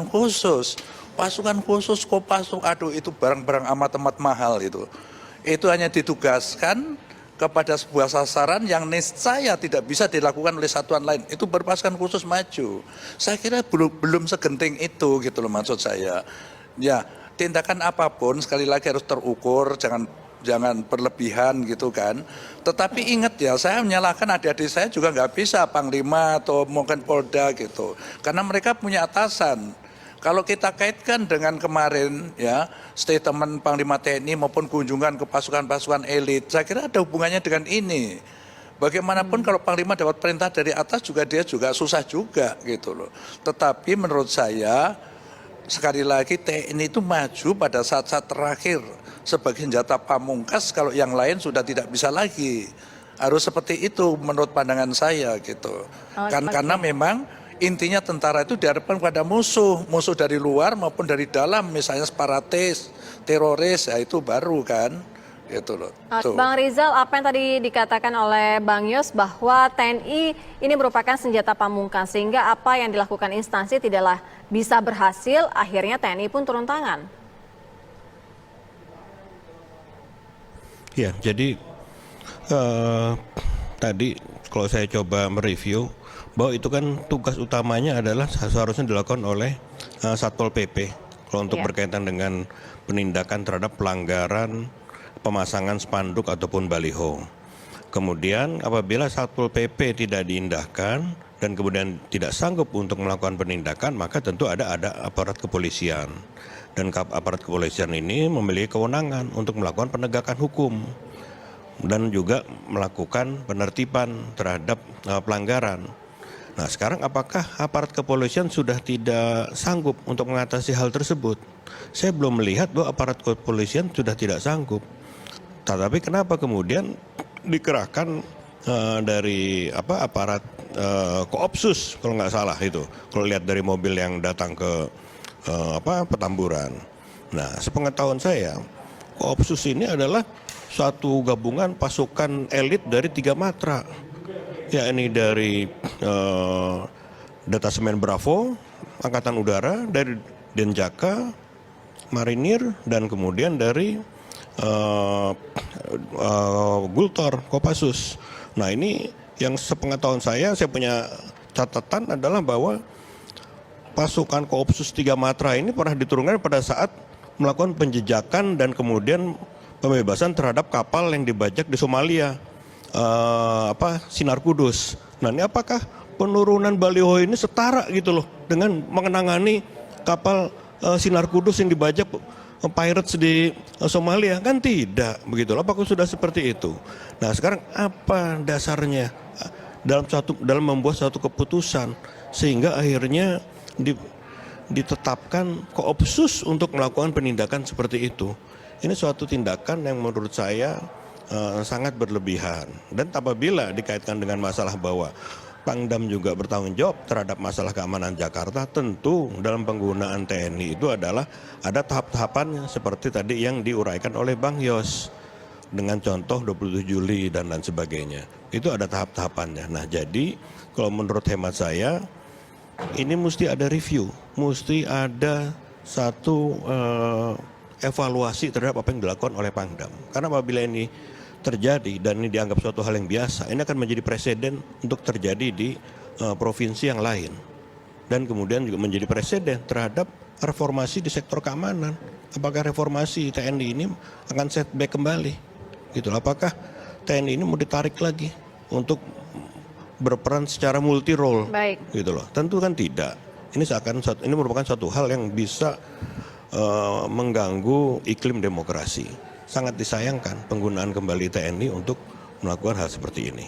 khusus, pasukan khusus Kopassus, aduh itu barang-barang amat mahal itu. Itu hanya ditugaskan kepada sebuah sasaran yang niscaya tidak bisa dilakukan oleh satuan lain. Itu berpasukan khusus maju. Saya kira belum segenting itu gitu loh maksud saya. Ya, tindakan apapun sekali lagi harus terukur, jangan berlebihan gitu kan. Tetapi ingat ya, saya menyalahkan adik-adik saya juga nggak bisa Panglima atau mungkin Polda gitu. Karena mereka punya atasan. Kalau kita kaitkan dengan kemarin ya statement Panglima TNI maupun kunjungan ke pasukan-pasukan elit, saya kira ada hubungannya dengan ini. Bagaimanapun kalau Panglima dapat perintah dari atas dia juga susah juga gitu loh. Tetapi menurut saya sekali lagi TNI itu maju pada saat-saat terakhir sebagai senjata pamungkas kalau yang lain sudah tidak bisa lagi. Harus seperti itu menurut pandangan saya gitu. Karena memang intinya tentara itu diharapkan pada musuh dari luar maupun dari dalam, misalnya separatis, teroris, ya itu baru kan, gitu loh. Bang Rizal, apa yang tadi dikatakan oleh Bang Yos bahwa TNI ini merupakan senjata pamungkas sehingga apa yang dilakukan instansi tidaklah bisa berhasil, akhirnya TNI pun turun tangan. Ya, jadi tadi kalau saya coba mereview bahwa itu kan tugas utamanya adalah seharusnya dilakukan oleh Satpol PP kalau untuk berkaitan dengan penindakan terhadap pelanggaran pemasangan spanduk ataupun baliho. Kemudian apabila Satpol PP tidak diindahkan dan kemudian tidak sanggup untuk melakukan penindakan, maka tentu ada aparat kepolisian. Dan aparat kepolisian ini memiliki kewenangan untuk melakukan penegakan hukum dan juga melakukan penertiban terhadap pelanggaran. Nah, sekarang apakah aparat kepolisian sudah tidak sanggup untuk mengatasi hal tersebut? Saya belum melihat bahwa aparat kepolisian sudah tidak sanggup. Tetapi kenapa kemudian dikerahkan dari aparat Koopsus kalau nggak salah itu? Kalau lihat dari mobil yang datang ke Petamburan. Nah, sepengetahuan saya, Koopsus ini adalah suatu gabungan pasukan elit dari 3 matra. Ya, ini dari Detasemen Bravo, Angkatan Udara, dari Denjaka, Marinir, dan kemudian dari Gultor, Kopassus. Nah, ini yang sepengetahuan saya punya catatan adalah bahwa pasukan Koopsus 3 matra ini pernah diturunkan pada saat melakukan penjejakan dan kemudian pembebasan terhadap kapal yang dibajak di Somalia. Sinar Kudus. Nah, ini apakah penurunan baliho ini setara gitu loh dengan mengenangani kapal Sinar Kudus yang dibajak pirates di Somalia? Kan tidak begitu loh. Apakah sudah seperti itu? Nah, sekarang apa dasarnya dalam membuat suatu keputusan sehingga akhirnya ditetapkan Koopsus untuk melakukan penindakan seperti itu? Ini suatu tindakan yang menurut saya sangat berlebihan. Dan apabila dikaitkan dengan masalah bahwa Pangdam juga bertanggung jawab terhadap masalah keamanan Jakarta, tentu dalam penggunaan TNI itu adalah ada tahap-tahapannya seperti tadi yang diuraikan oleh Bang Yos dengan contoh 27 Juli dan lain sebagainya. Itu ada tahap-tahapannya. Nah, jadi kalau menurut hemat saya ini mesti ada review, mesti ada satu evaluasi terhadap apa yang dilakukan oleh Pangdam. Karena apabila ini terjadi dan ini dianggap suatu hal yang biasa, ini akan menjadi presiden untuk terjadi di provinsi yang lain. Dan kemudian juga menjadi presiden terhadap reformasi di sektor keamanan. Apakah reformasi TNI ini akan setback kembali? Gitu. Apakah TNI ini mau ditarik lagi untuk berperan secara multi role? Gitu loh. Tentu kan tidak. Ini merupakan satu hal yang bisa mengganggu iklim demokrasi. Sangat disayangkan penggunaan kembali TNI untuk melakukan hal seperti ini.